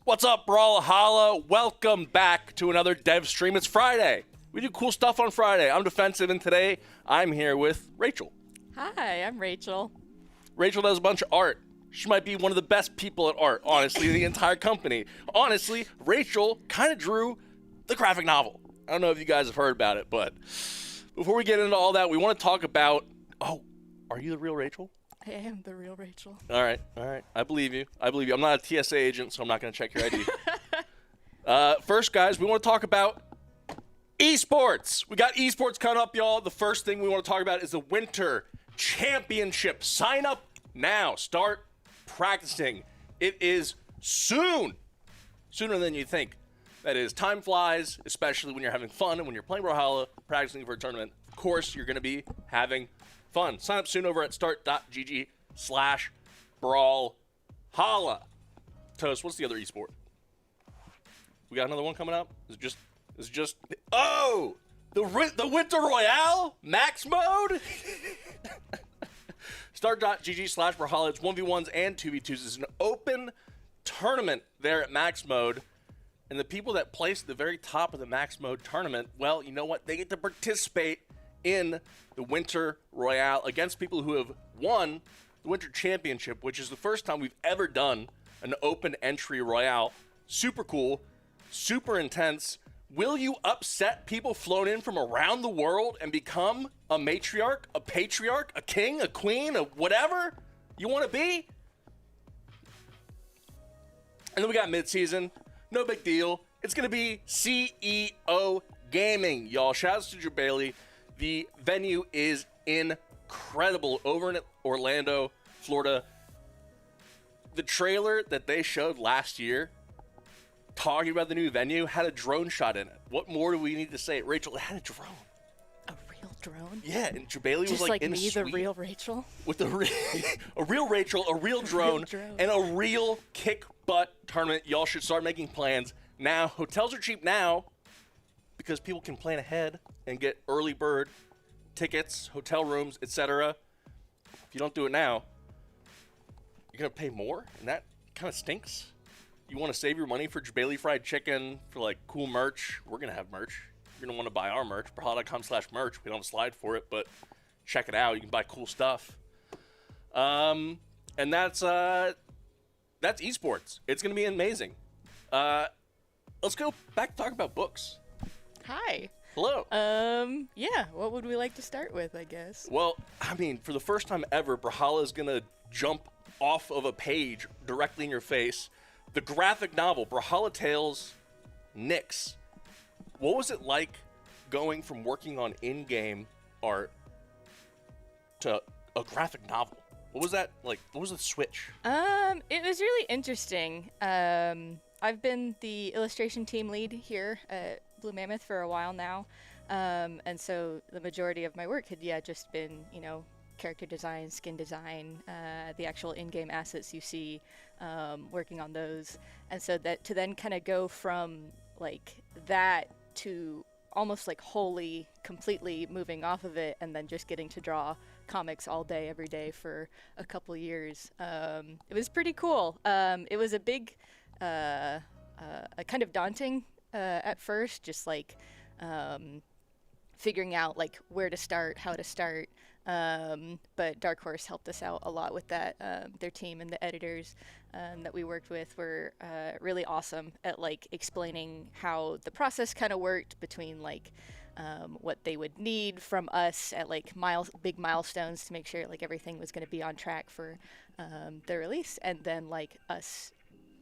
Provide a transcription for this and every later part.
What's up, Brawlhalla? Welcome back to another dev stream. It's Friday. We do cool stuff on Friday. I'm Defensive, and today I'm here with Rachel. Hi, I'm Rachel. Rachel does a bunch of art. She might be one of the best people at art, honestly, in the entire company. Honestly, Rachel kind of drew the graphic novel. I don't know if you guys have heard about it, but before we get into all that, we want to talk about... Oh, are you the real Rachel? I am the real Rachel. All right. I believe you. I'm not a TSA agent, so I'm not going to check your ID. First, guys, we want to talk about esports. We got esports coming up, y'all. The first thing we want to talk about is the Winter Championship. Sign up now. Start practicing. It is soon. Sooner than you think. That is, time flies, especially when you're having fun and when you're playing Brawlhalla, practicing for a tournament. Of course, you're going to be having fun. Sign up soon over at start.gg/Brawlhalla. Toast, what's the other esport? We got another one coming up? Is it just oh! The Winter Royale Max Mode? Start.gg/Brawlhalla. It's 1v1s and 2v2s. It's an open tournament there at Max Mode. And the people that place at the very top of the Max Mode tournament, well, you know what? They get to participate in the Winter Royale against people who have won the Winter Championship, which is the first time we've ever done an open entry Royale. Super cool, super intense. Will you upset people flown in from around the world and become a matriarch, a patriarch, a king, a queen, a whatever you want to be? And then we got mid-season. No big deal. It's going to be CEO Gaming, y'all. Shouts to Drew Bailey. The venue is incredible over in Orlando, Florida. The trailer that they showed last year talking about the new venue had a drone shot in it. What more do we need to say? Rachel, it had a drone. A real drone? Yeah, and Drew Bailey was like in me, a suite the real Rachel? with a real Rachel, a real drone, and a real kick butt tournament. Y'all should start making plans now. Hotels are cheap now because people can plan ahead and get early bird tickets, hotel rooms, etc. If you don't do it now, you're going to pay more, and that kind of stinks. You want to save your money for Bailey Fried Chicken, for like cool merch. We're going to have merch. You're going to want to buy our merch, brawlhalla.com/merch. We don't have a slide for it, but check it out. You can buy cool stuff. And that's esports. It's going to be amazing. Let's go back to talk about books. Hi. Hello. Yeah, what would we like to start with, I guess? Well, I mean, for the first time ever, Brawlhalla is going to jump off of a page directly in your face. The graphic novel, Brawlhalla Tales, Nyx. What was it like going from working on in-game art to a graphic novel? What was that like? What was the switch? It was really interesting. I've been the illustration team lead here at Blue Mammoth for a while now. And so the majority of my work had, just been, character design, skin design, the actual in-game assets you see, working on those. And so that to then kind of go from like that to almost like wholly, completely moving off of it and then just getting to draw comics all day, every day for a couple years. It was pretty cool. It was a big, a kind of daunting at first, just like figuring out like where to start, how to start. But Dark Horse helped us out a lot with that. Their team and the editors that we worked with were really awesome at like explaining how the process kind of worked between like what they would need from us at like big milestones to make sure like everything was going to be on track for the release, and then like us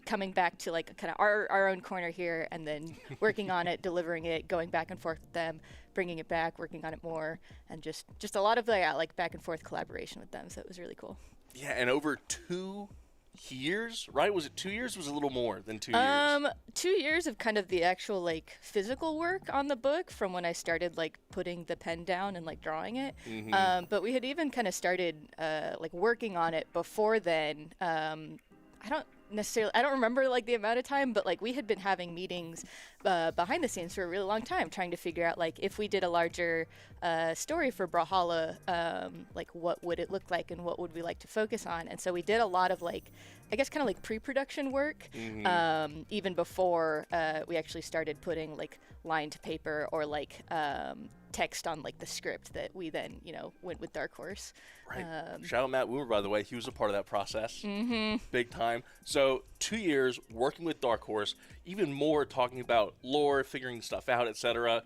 coming back to like kind of our own corner here and then working on it, delivering it, going back and forth with them, bringing it back, working on it more, and just a lot of like back and forth collaboration with them. So it was really cool. Yeah, and over 2 years, right? Was it 2 years? Was it a little more than 2 years? 2 years of kind of the actual like physical work on the book from when I started like putting the pen down and like drawing it. But we had even kind of started like working on it before then. I don't remember like the amount of time, but like we had been having meetings behind the scenes for a really long time trying to figure out like if we did a larger story for Brawlhalla, like what would it look like and what would we like to focus on. And so we did a lot of like, I guess kind of like pre-production work, even before we actually started putting like line to paper or like text on like the script that we then went with Dark Horse. Right. Shout out Matt Woomer, by the way. He was a part of that process. Big time. So 2 years working with Dark Horse, even more talking about lore, figuring stuff out, etc.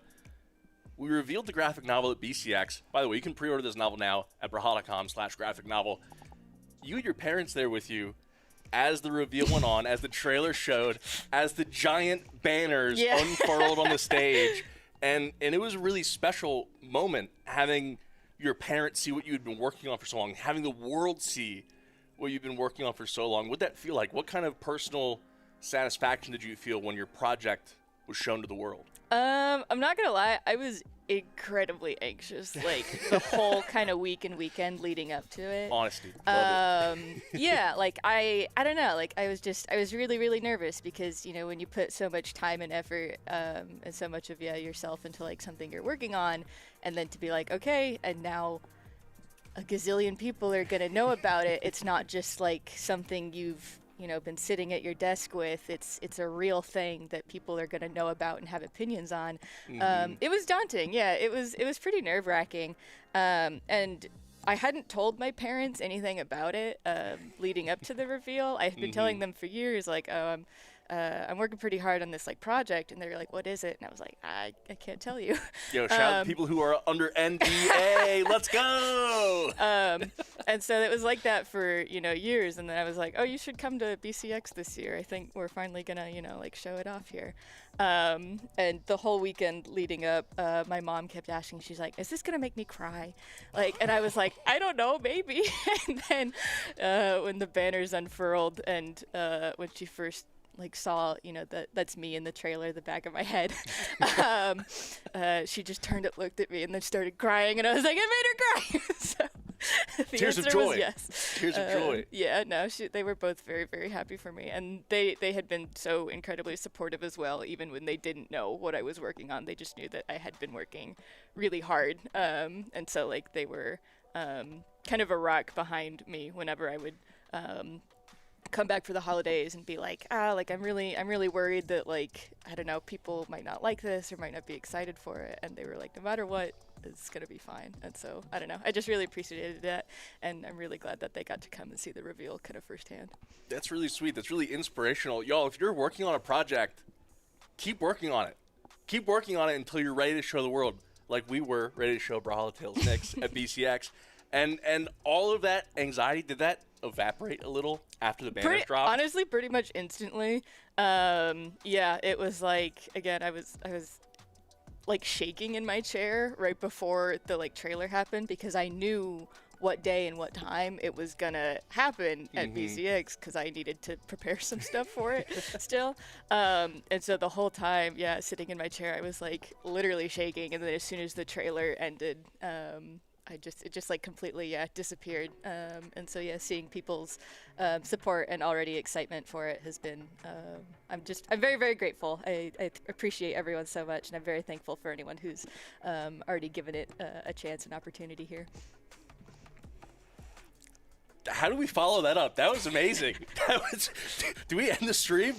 We revealed the graphic novel at BCX. By the way, you can pre-order this novel now at brawlhalla.com/graphic novel. You had your parents there with you as the reveal went on, as the trailer showed, as the giant banners unfurled on the stage. And it was a really special moment having your parents see what you'd been working on for so long, having the world see what you've been working on for so long. What'd that feel like? What kind of personal satisfaction did you feel when your project was shown to the world? I'm not gonna lie, I was incredibly anxious, like the whole kind of week and weekend leading up to it. Honesty. Love it. Yeah, like I don't know, like I was really, really nervous because, when you put so much time and effort, and so much of yourself into like something you're working on, and then to be like, okay, and now a gazillion people are gonna know about it. It's not just like something you've been sitting at your desk with. It's a real thing that people are going to know about and have opinions on. It was daunting. Yeah, it was pretty nerve-wracking. And I hadn't told my parents anything about it leading up to the reveal. I had been telling them for years, like, oh, I'm working pretty hard on this like project, and they're like, what is it? And I was like, I can't tell you. Yo, shout out to people who are under NDA. Let's go. And so it was like that for years, and then I was like, oh, you should come to BCX this year. I think we're finally gonna like show it off here. And the whole weekend leading up, my mom kept asking, she's like, is this gonna make me cry? Like, and I was like, I don't know, maybe. And then when the banners unfurled and when she first like saw that's me in the trailer, the back of my head, she just turned and looked at me and then started crying, and I was like, I made her cry. So the Tears of answer joy. was yes. Tears of joy. Yeah, no, they were both very, very happy for me, and they had been so incredibly supportive as well, even when they didn't know what I was working on. They just knew that I had been working really hard, and so like they were kind of a rock behind me whenever I would come back for the holidays and be like, like I'm really worried that like, I don't know, people might not like this or might not be excited for it. And they were like, no matter what, it's gonna be fine. And so I don't know, I just really appreciated that, and I'm really glad that they got to come and see the reveal kind of firsthand. That's really sweet. That's really inspirational. Y'all, if you're working on a project, keep working on it. keep working on it until you're ready to show the world, like we were ready to show Brawlhalla Tales next at BCX. And all of that anxiety, did that evaporate a little after the banners dropped? Honestly, pretty much instantly. Yeah, it was like, again, I was like shaking in my chair right before the like trailer happened, because I knew what day and what time it was gonna happen at BCX, because I needed to prepare some stuff for it still. And so the whole time, yeah, sitting in my chair, I was like literally shaking. And then as soon as the trailer ended, it just like completely disappeared. And so yeah, seeing people's support and already excitement for it has been I'm very, very grateful. I appreciate everyone so much, and I'm very thankful for anyone who's already given it a chance and opportunity here. How do we follow that up? That was amazing. Do we end the stream?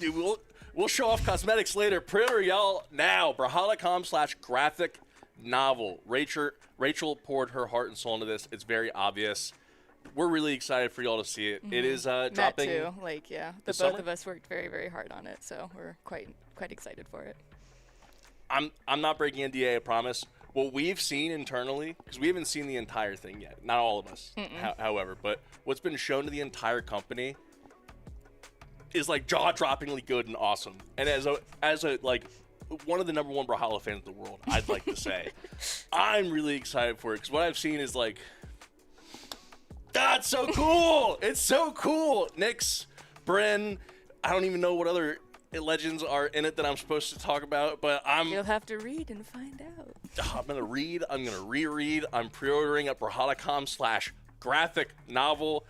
We'll show off cosmetics later. Pre-order y'all now. Brawlhalla.com/graphic novel. Rachel poured her heart and soul into this. It's very obvious. We're really excited for y'all to see it. It is dropping. That too. Like, yeah, the both summer? of us worked very, very hard on it, so we're quite excited for it. I'm not breaking NDA, I promise. What we've seen internally, because we haven't seen the entire thing yet, not all of us, however, but what's been shown to the entire company is like jaw-droppingly good and awesome. And as a like one of the #1 Brawlhalla fans in the world, I'd like to say, I'm really excited for it, because what I've seen is like, that's so cool! It's so cool! Nyx, Bryn, I don't even know what other legends are in it that I'm supposed to talk about, but You'll have to read and find out. I'm gonna read. I'm gonna reread. I'm pre-ordering at Brawlhalla.com/graphic novel.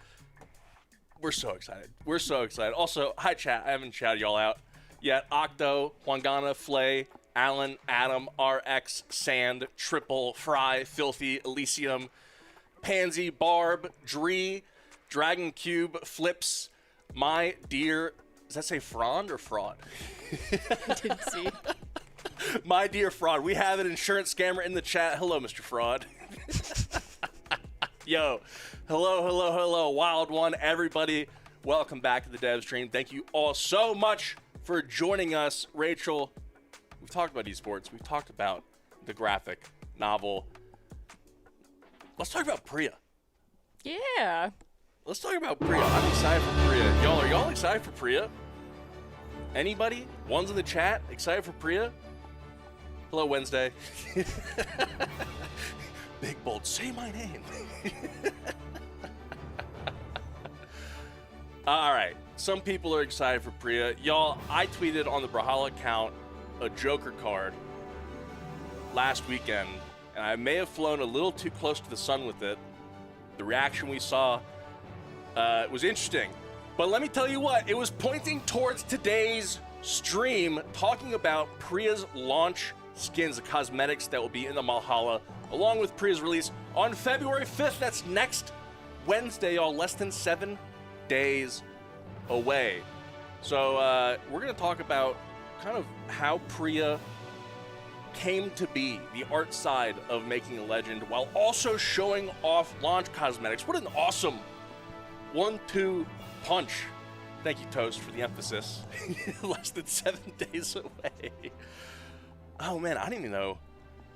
We're so excited. We're so excited. Also, hi chat. I haven't shouted y'all out yet. Octo, Wangana, Flay, Alan, Adam, RX, Sand, Triple, Fry, Filthy, Elysium, Pansy, Barb, Dree, Dragon Cube, Flips, My Dear. Does that say Frond or Fraud? I didn't see. My Dear Fraud. We have an insurance scammer in the chat. Hello, Mr. Fraud. Yo. Hello. Wild One. Everybody, welcome back to the dev stream. Thank you all so much for joining us. Rachel, we've talked about esports. We've talked about the graphic novel. Let's talk about Priya. Yeah. Let's talk about Priya. I'm excited for Priya. Y'all, are y'all excited for Priya? Anybody? Ones in the chat excited for Priya? Hello, Wednesday. Big bold, say my name. All right, some people are excited for Priya. Y'all, I tweeted on the Brawlhalla account a Joker card last weekend, and I may have flown a little too close to the sun with it. The reaction we saw was interesting. But let me tell you what, it was pointing towards today's stream, talking about Priya's launch skins, the cosmetics that will be in the Brawlhalla, along with Priya's release on February 5th. That's next Wednesday, y'all, less than 7 days away. So we're going to talk about kind of how Priya came to be, the art side of making a legend, while also showing off launch cosmetics. What an awesome 1-2 punch. Thank you, Toast, for the emphasis. Less than 7 days away. Oh man, I don't even know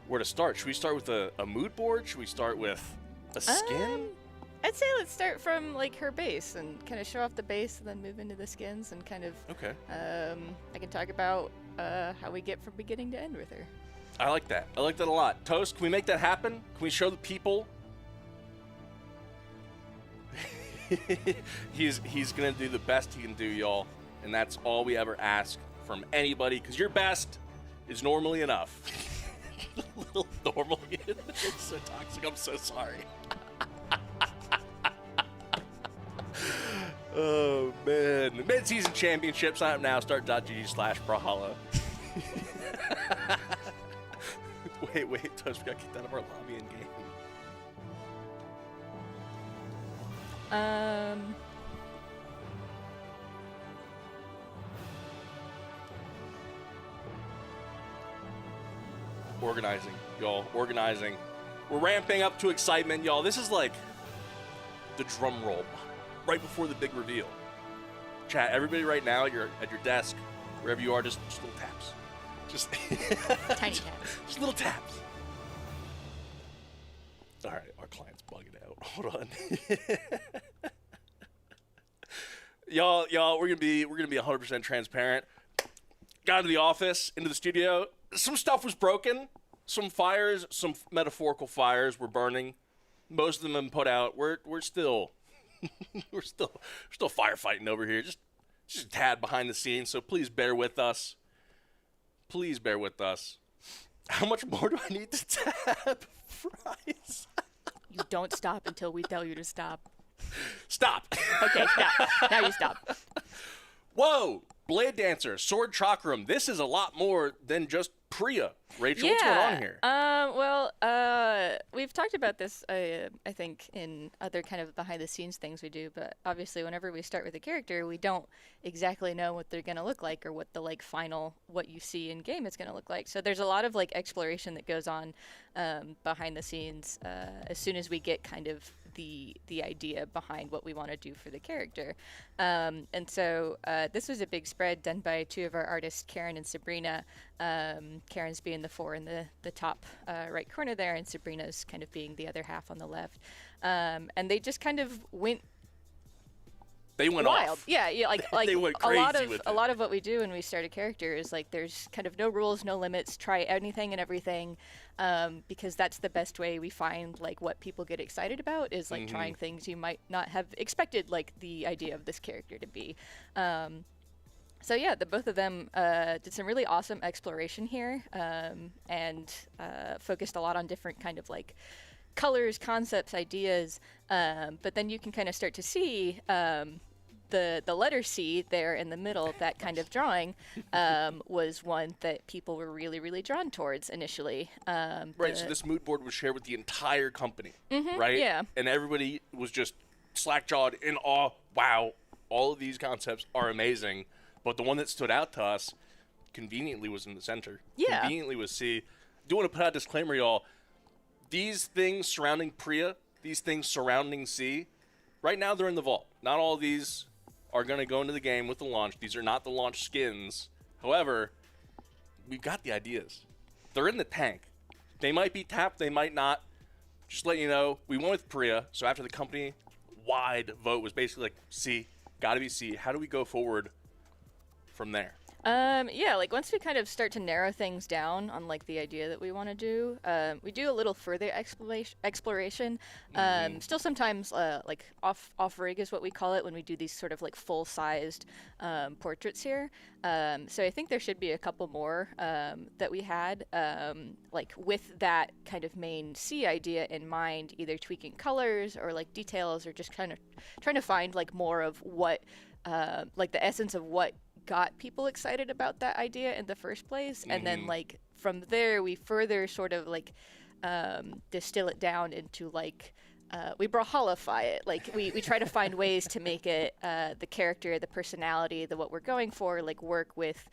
where to start. Should we start with a mood board? Should we start with a skin? I'd say let's start from like her base and kind of show off the base, and then move into the skins and kind of. Okay. I can talk about how we get from beginning to end with her. I like that. I like that a lot. Toast, can we make that happen? Can we show the people? He's gonna do the best he can do, y'all, and that's all we ever ask from anybody, because your best is normally enough. Normally, it's so toxic. I'm so sorry. Oh man, the mid-season championship. Sign up now. Start.gg/Brawlhalla. Wait, Toast, we got kicked out of our lobby in game. Organizing, y'all. Organizing. We're ramping up to excitement, y'all. This is like the drum roll right before the big reveal. Chat, everybody right now, you're at your desk, wherever you are, just little taps. Just Tiny taps. just little taps. All right, our client's bugging out. Hold on. y'all, we're gonna be 100% transparent. Got into the office, into the studio. Some stuff was broken. Some fires, some metaphorical fires were burning. Most of them have been put out. We're still we're still firefighting over here. Just a tad behind the scenes. So please bear with us. Please bear with us. How much more do I need to tap fries? You don't stop until we tell you to stop. Stop. Okay, stop. Now you stop. Whoa! Blade Dancer, Sword Chakram. This is a lot more than just Priya. Rachel, what's going on here? We've talked about this, I think, in other kind of behind-the-scenes things we do, but obviously whenever we start with a character, we don't exactly know what they're going to look like or what the, like, final, what you see in-game is going to look like. So there's a lot of, like, exploration that goes on behind the scenes as soon as we get kind of the idea behind what we want to do for the character. And so this was a big spread done by two of our artists, Karen and Sabrina. Karen's being the 4 in the top right corner there, and Sabrina's kind of being the other half on the left. And they just kind of went wild. Off. Yeah, like they went a lot crazy of with a it. lot of what we do when we start a character is like there's kind of no rules, no limits. Try anything and everything, because that's the best way we find like what people get excited about is like trying things you might not have expected, like the idea of this character to be. So yeah, the both of them did some really awesome exploration here, and focused a lot on different kind of like colors, concepts, ideas. But then you can kind of start to see the letter C there in the middle, that kind of drawing, was one that people were really, really drawn towards initially. Right, so this mood board was shared with the entire company, right? Yeah. And everybody was just slack-jawed in awe. Wow, all of these concepts are amazing. But the one that stood out to us conveniently was in the center. Yeah. Conveniently was C. Do want to put out a disclaimer, y'all. These things surrounding Priya, these things surrounding C, right now they're in the vault. Not all of these are going to go into the game with the launch. These are not the launch skins. However, we've got the ideas. They're in the tank. They might be tapped, they might not. Just let you know, we went with Priya. So after the company-wide vote was basically like, C, got to be C. How do we go forward from there? Yeah, like once we kind of start to narrow things down on like the idea that we want to do, we do a little further exploration. Still sometimes like off rig is what we call it when we do these sort of like full-sized portraits here. So I think there should be a couple more that we had, like with that kind of main C idea in mind, either tweaking colors or like details or just kind of trying to find like more of what, like the essence of what got people excited about that idea in the first place, and then like from there we further sort of like distill it down into like we Brawlhalla-fy it. Like we try to find ways to make it the character, the personality, the what we're going for, like work with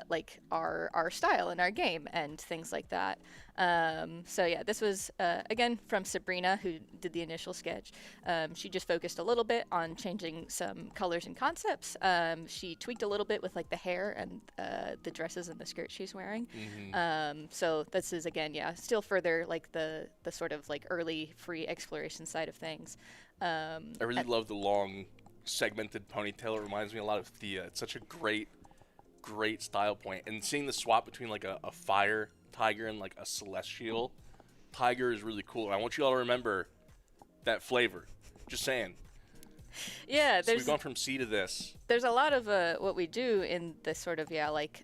like our style in our game and things like that. So yeah, this was again from Sabrina, who did the initial sketch. She just focused a little bit on changing some colors and concepts. She tweaked a little bit with like the hair and the dresses and the skirt she's wearing. So this is again, yeah, still further like the sort of like early free exploration side of things. I really love the long segmented ponytail. It reminds me a lot of Thea. It's such a great style point, and seeing the swap between like a fire tiger and like a celestial tiger is really cool. And I want you all to remember that flavor. Just saying. Yeah, so we've gone from C to this. There's a lot of what we do in this sort of like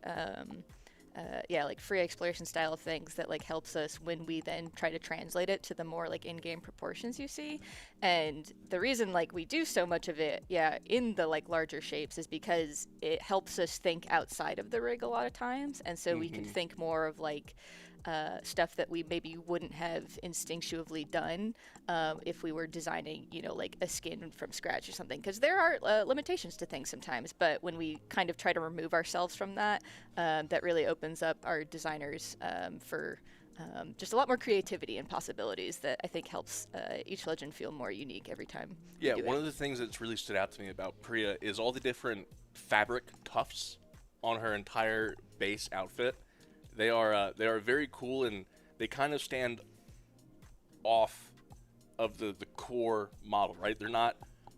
free exploration style of things that like helps us when we then try to translate it to the more like in-game proportions you see. And the reason like we do so much of it in the like larger shapes is because it helps us think outside of the rig a lot of times, and so we can think more of like stuff that we maybe wouldn't have instinctually done if we were designing, you know, like a skin from scratch or something. Because there are limitations to things sometimes, but when we kind of try to remove ourselves from that, that really opens up our designers for just a lot more creativity and possibilities that I think helps each legend feel more unique every time. Yeah, one of the things that's really stood out to me about Priya is all the different fabric tufts on her entire base outfit. They are very cool, and they kind of stand off of the core model, right? They're not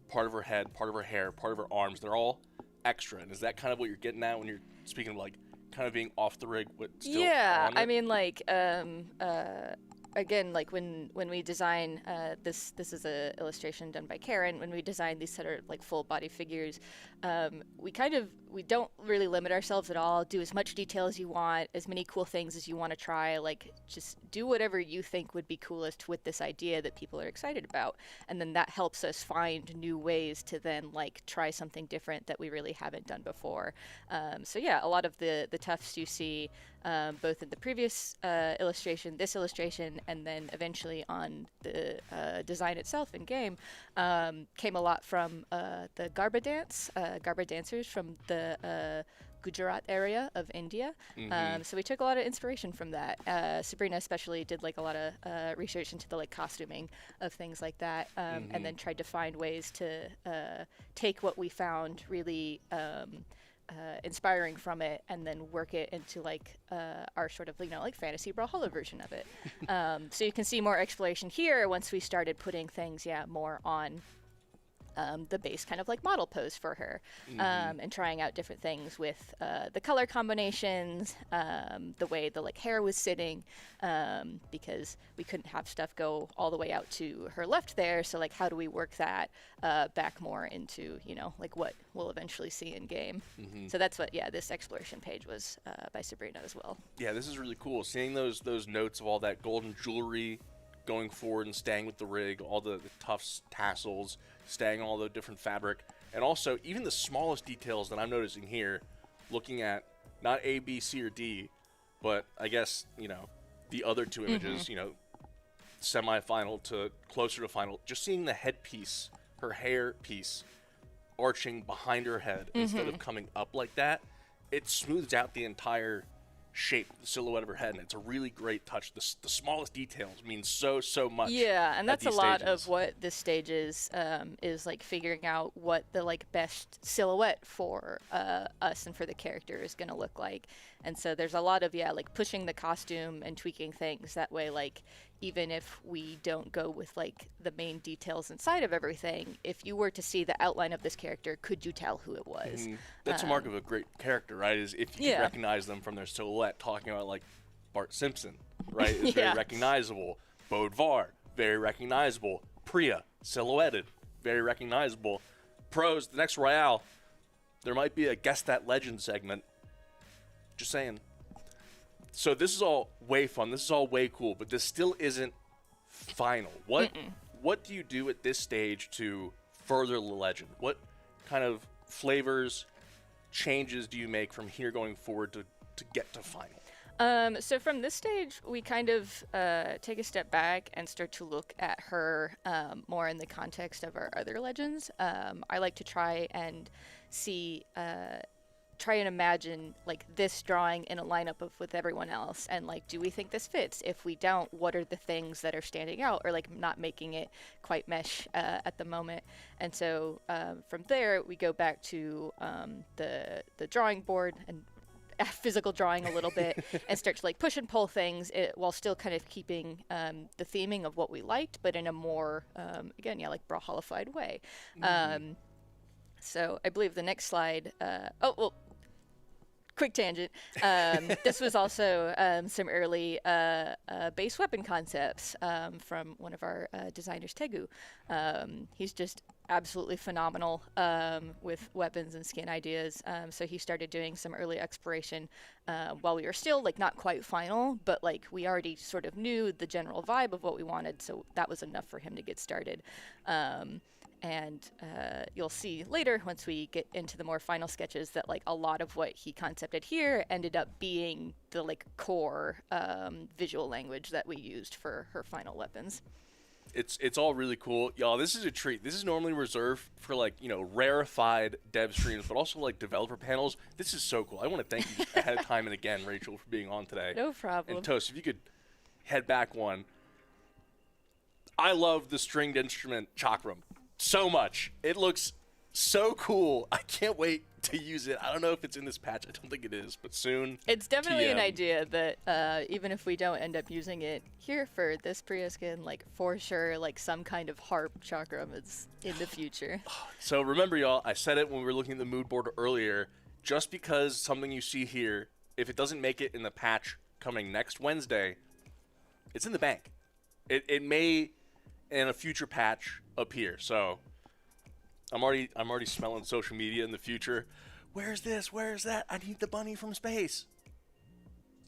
part of her head, part of her hair, part of her arms. They're all extra. And is that kind of what you're getting at when you're speaking of like kind of being off the rig but still Yeah, on it? I mean, like, again, like when we design this is a illustration done by Karen. When we design these sort of like full body figures, we don't really limit ourselves at all. Do as much detail as you want, as many cool things as you want to try. Like, just do whatever you think would be coolest with this idea that people are excited about, and then that helps us find new ways to then like try something different that we really haven't done before. So yeah, a lot of the tufts you see, both in the previous illustration, this illustration, and then eventually on the design itself in game, came a lot from the Garba dance, Garba dancers from the Gujarat area of India. So we took a lot of inspiration from that. Sabrina especially did like a lot of research into the like costuming of things like that, and then tried to find ways to take what we found really inspiring from it, and then work it into like our sort of like fantasy Brawlhalla version of it. So you can see more exploration here once we started putting things more on the base kind of like model pose for her, and trying out different things with the color combinations, the way the like hair was sitting, because we couldn't have stuff go all the way out to her left there. So like, how do we work that back more into like what we'll eventually see in game? So that's what this exploration page was by Sabrina as well. Yeah, this is really cool. Seeing those notes of all that golden jewelry going forward and staying with the rig, all the tufts, tassels, staying on all the different fabric, and also even the smallest details that I'm noticing here, looking at not A, B, C, or D, but I guess, the other two images, semi-final to closer to final, just seeing the headpiece, her hair piece, arching behind her head instead of coming up like that, it smooths out the entire shape, the silhouette of her head, and it's a really great touch. The smallest details mean so much. Yeah, and that's a lot stages. of what this stage is like figuring out what the like best silhouette for us and for the character is going to look like. And so there's a lot of like pushing the costume and tweaking things that way, like even if we don't go with like the main details inside of everything, if you were to see the outline of this character, could you tell who it was? That's a mark of a great character, right? Is if you can recognize them from their silhouette. Talking about like Bart Simpson, right? Is very recognizable. Bodvar, very recognizable. Priya, silhouetted, very recognizable. Pros, the next Royale, there might be a Guess That Legend segment. Just saying. So this is all way fun. This is all way cool, but this still isn't final. What do you do at this stage to further the legend? What kind of flavors, changes do you make from here going forward to get to final? So from this stage, we kind of take a step back and start to look at her more in the context of our other legends. I like to try and imagine like this drawing in a lineup with everyone else, and like, do we think this fits? If we don't, what are the things that are standing out or like not making it quite mesh at the moment? And so from there, we go back to the drawing board and physical drawing a little bit and start to like push and pull things while still kind of keeping the theming of what we liked, but in a more like Brawlhalla-fied way. So I believe the next slide, quick tangent. This was also some early base weapon concepts from one of our designers, Tegu. He's just absolutely phenomenal with weapons and skin ideas. So he started doing some early exploration while we were still like not quite final, but like we already sort of knew the general vibe of what we wanted. So that was enough for him to get started. And you'll see later, once we get into the more final sketches, that like a lot of what he concepted here ended up being the like core visual language that we used for her final weapons. It's all really cool, y'all. This is a treat. This is normally reserved for like rarefied dev streams, but also like developer panels. This is so cool. I want to thank you ahead of time and again, Rachel, for being on today. No problem. And Toast, if you could head back one. I love the stringed instrument CHAKRAM so much. It looks so cool. I can't wait to use it. I don't know if it's in this patch. I don't think it is, but soon. It's definitely an TM. idea that even if we don't end up using it here for this Priya skin, like for sure, like some kind of harp chakram is in the future. So remember, y'all, I said it when we were looking at the mood board earlier. Just because something you see here, if it doesn't make it in the patch coming next Wednesday, it's in the bank. It may in a future patch appear. So I'm already smelling social media in the future. Where's this? Where's that? I need the bunny from space.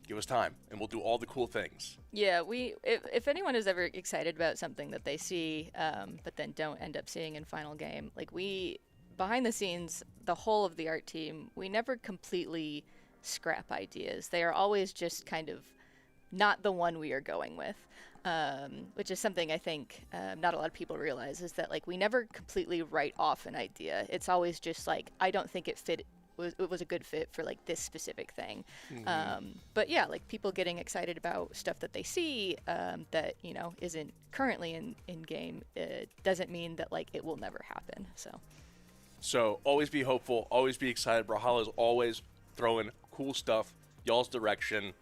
Give us time, and we'll do all the cool things. Yeah, if anyone is ever excited about something that they see, but then don't end up seeing in final game, like behind the scenes, the whole of the art team, we never completely scrap ideas. They are always just kind of not the one we are going with, which is something I think not a lot of people realize, is that like we never completely write off an idea. It's always just like, I don't think it was a good fit for like this specific thing. But yeah, like people getting excited about stuff that they see that, you know, isn't currently in game, doesn't mean that like it will never happen. So always be hopeful, always be excited. Brawlhalla is always throwing cool stuff y'all's direction.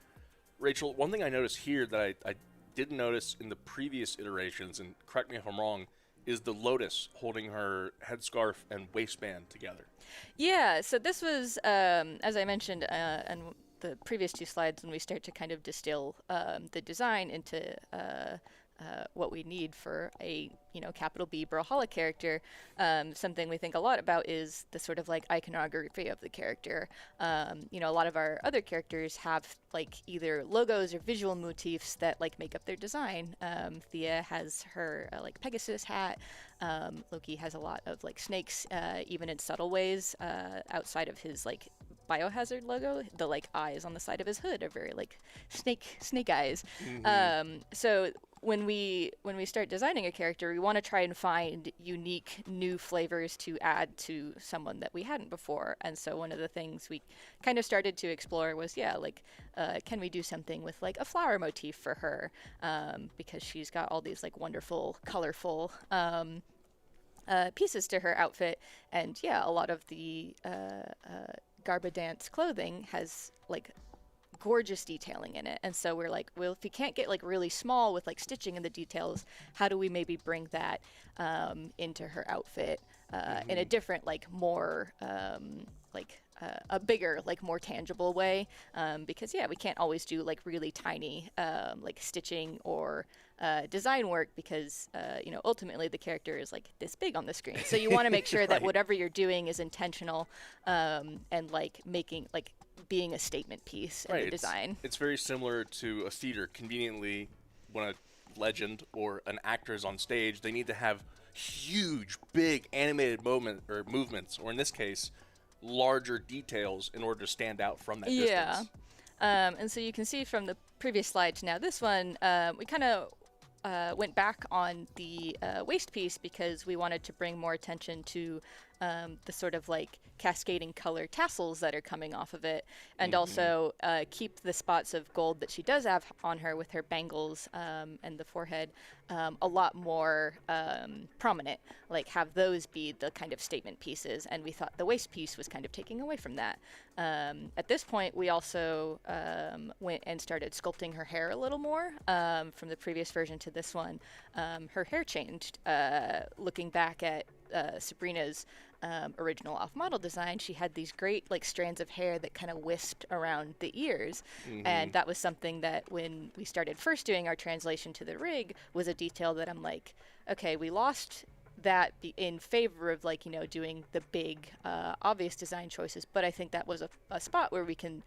Rachel, one thing I noticed here that I didn't notice in the previous iterations, and correct me if I'm wrong, is the Lotus holding her headscarf and waistband together. Yeah, so this was, as I mentioned on the previous two slides, when we start to kind of distill the design into what we need for a, you know, capital B Brawlhalla character, something we think a lot about is the sort of like iconography of the character. You know, a lot of our other characters have like either logos or visual motifs that like make up their design. Thea has her like Pegasus hat. Loki has a lot of like snakes, even in subtle ways, outside of his like Biohazard logo. The like eyes on the side of his hood are very like snake eyes. So when we start designing a character, we want to try and find unique new flavors to add to someone that we hadn't before. And so one of the things we kind of started to explore was, can we do something with like a flower motif for her? Because she's got all these like wonderful, colorful pieces to her outfit. And yeah, a lot of the Garba Dance clothing has like gorgeous detailing in it, and so we're like, well, if we can't get like really small with like stitching in the details, how do we maybe bring that into her outfit in a different, like more a bigger, like more tangible way, because yeah, we can't always do like really tiny like stitching or design work, because you know, ultimately the character is like this big on the screen, so you want to make sure that whatever you're doing is intentional and like making like being a statement piece in the design. It's very similar to a theater. Conveniently, when a legend or an actor is on stage, they need to have huge, big animated movements, or in this case, larger details in order to stand out from that distance. And so you can see from the previous slide to now this one, we kind of went back on the waist piece because we wanted to bring more attention to the sort of like cascading color tassels that are coming off of it, and also keep the spots of gold that she does have on her with her bangles and the forehead a lot more prominent, like have those be the kind of statement pieces, and we thought the waist piece was kind of taking away from that. At this point, we also went and started sculpting her hair a little more. From the previous version to this one, her hair changed. Looking back at Sabrina's original off-model design, she had these great like strands of hair that kind of wisped around the ears, and that was something that when we started first doing our translation to the rig was a detail that I'm like, okay, we lost that in favor of like, you know, doing the big obvious design choices, but I think that was a spot where we can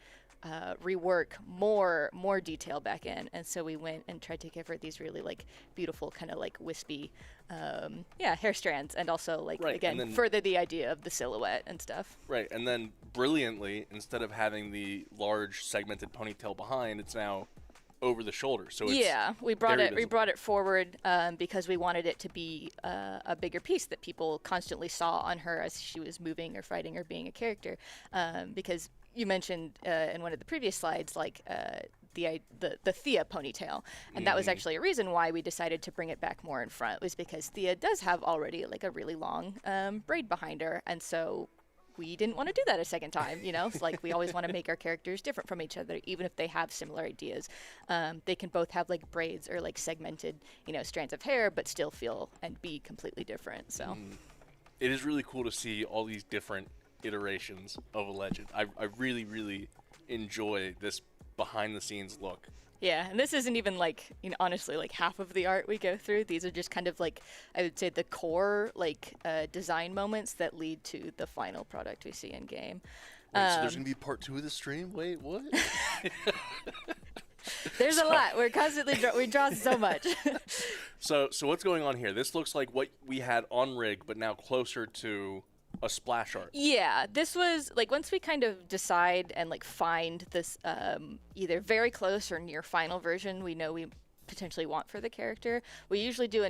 rework more detail back in, and so we went and tried to give her these really like beautiful kind of like wispy hair strands, and also like again further the idea of the silhouette and stuff. And then brilliantly, instead of having the large segmented ponytail behind, it's now over the shoulder. So it's we brought it forward because we wanted it to be a bigger piece that people constantly saw on her as she was moving or fighting or being a character, because you mentioned in one of the previous slides, like the Thea ponytail, and that was actually a reason why we decided to bring it back more in front, was because Thea does have already like a really long braid behind her, and so we didn't want to do that a second time. It's like we always want to make our characters different from each other, even if they have similar ideas. They can both have like braids or like segmented, strands of hair, but still feel and be completely different. So it is really cool to see all these different iterations of a legend. I really, really enjoy this behind the scenes look. Yeah, and this isn't even like, honestly, like half of the art we go through. These are just kind of like, I would say, the core like design moments that lead to the final product we see in game. Wait, so there's gonna be part 2 of the stream? Wait, what? There's a lot. We're constantly we draw so much. So what's going on here? This looks like what we had on rig, but now closer to a splash art. Yeah, this was like once we kind of decide and like find this either very close or near final version we know we potentially want for the character, we usually do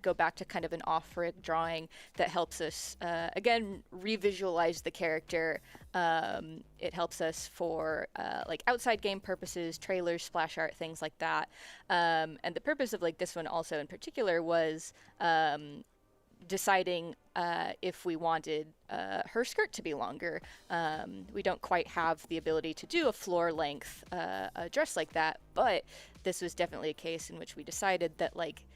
go back to kind of an off-rig drawing that helps us again revisualize the character. It helps us for like outside game purposes, trailers, splash art, things like that. And the purpose of like this one also in particular was deciding if we wanted her skirt to be longer. We don't quite have the ability to do a floor length dress like that, but this was definitely a case in which we decided that like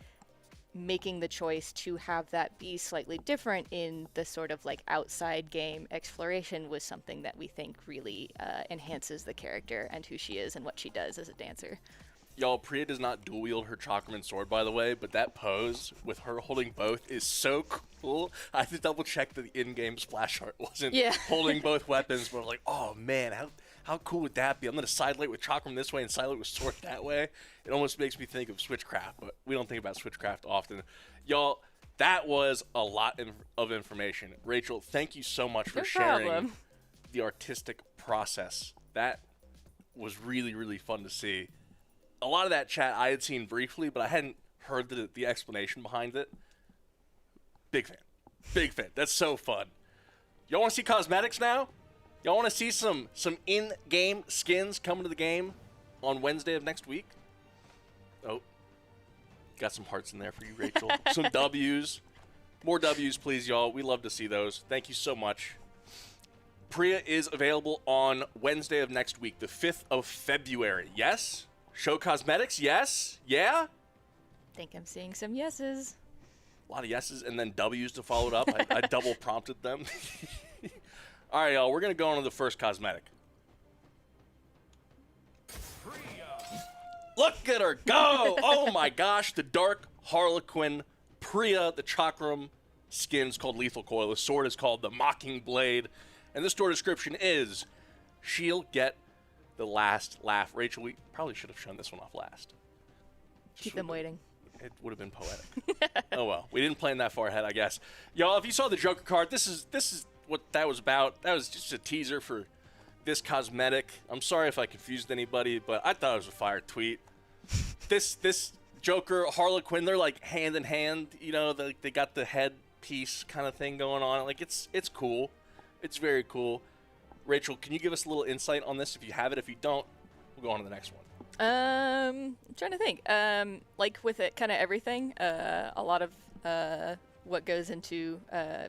making the choice to have that be slightly different in the sort of like outside game exploration was something that we think really enhances the character and who she is and what she does as a dancer. Y'all, Priya does not dual wield her CHAKRAM sword, by the way, but that pose with her holding both is so cool. I had to double check that the in-game splash art wasn't holding both weapons, but like, oh man, how cool would that be? I'm gonna sidelight with CHAKRAM this way and sidelight with sword that way. It almost makes me think of Switchcraft, but we don't think about Switchcraft often. Y'all, that was a lot of information. Rachel, thank you so much for sharing the artistic process. That was really, really fun to see. A lot of that chat I had seen briefly, but I hadn't heard the explanation behind it. Big fan. Big fan. That's so fun. Y'all want to see cosmetics now? Y'all want to see some in-game skins coming to the game on Wednesday of next week? Oh, got some hearts in there for you, Rachel. Some W's. More W's, please, y'all. We love to see those. Thank you so much. Priya is available on Wednesday of next week, the 5th of February. Yes? Show cosmetics, yes? Yeah? Think I'm seeing some yeses. A lot of yeses and then W's to follow it up. I double prompted them. All right, y'all, we're going to go on to the first cosmetic. Look at her go! Oh my gosh, the Dark Harlequin Priya, the CHAKRAM skin is called Lethal Coil. The sword is called the Mocking Blade. And the store description is, she'll get the last laugh. Rachel, we probably should have shown this one off last. Keep them waiting. It would have been poetic. Oh well, we didn't plan that far ahead, I guess. Y'all, if you saw the Joker card, this is what that was about. That was just a teaser for this cosmetic. I'm sorry if I confused anybody, but I thought it was a fire tweet. This Joker, Harlequin, they're like hand in hand. You know, they got the head piece kind of thing going on. Like it's cool. It's very cool. Rachel, can you give us a little insight on this if you have it? If you don't, we'll go on to the next one. I'm trying to think. Like with it, kind of everything. A lot of what goes into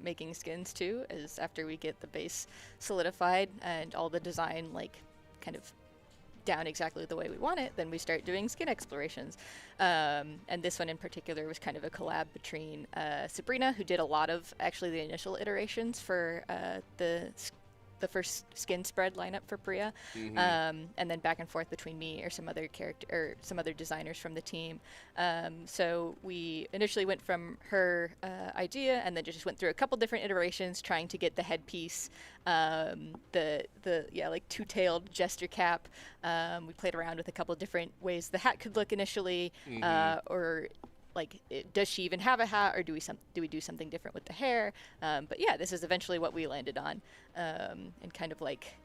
making skins too is after we get the base solidified and all the design like kind of down exactly the way we want it, then we start doing skin explorations. And this one in particular was kind of a collab between Sabrina, who did a lot of actually the initial iterations for the first skin spread lineup for Priya, and then back and forth between me or some other character or some other designers from the team. So we initially went from her idea, and then just went through a couple different iterations trying to get the headpiece, the like two-tailed jester cap. We played around with a couple different ways the hat could look initially, or like, does she even have a hat, or do we do something different with the hair? But yeah, this is eventually what we landed on, and kind of like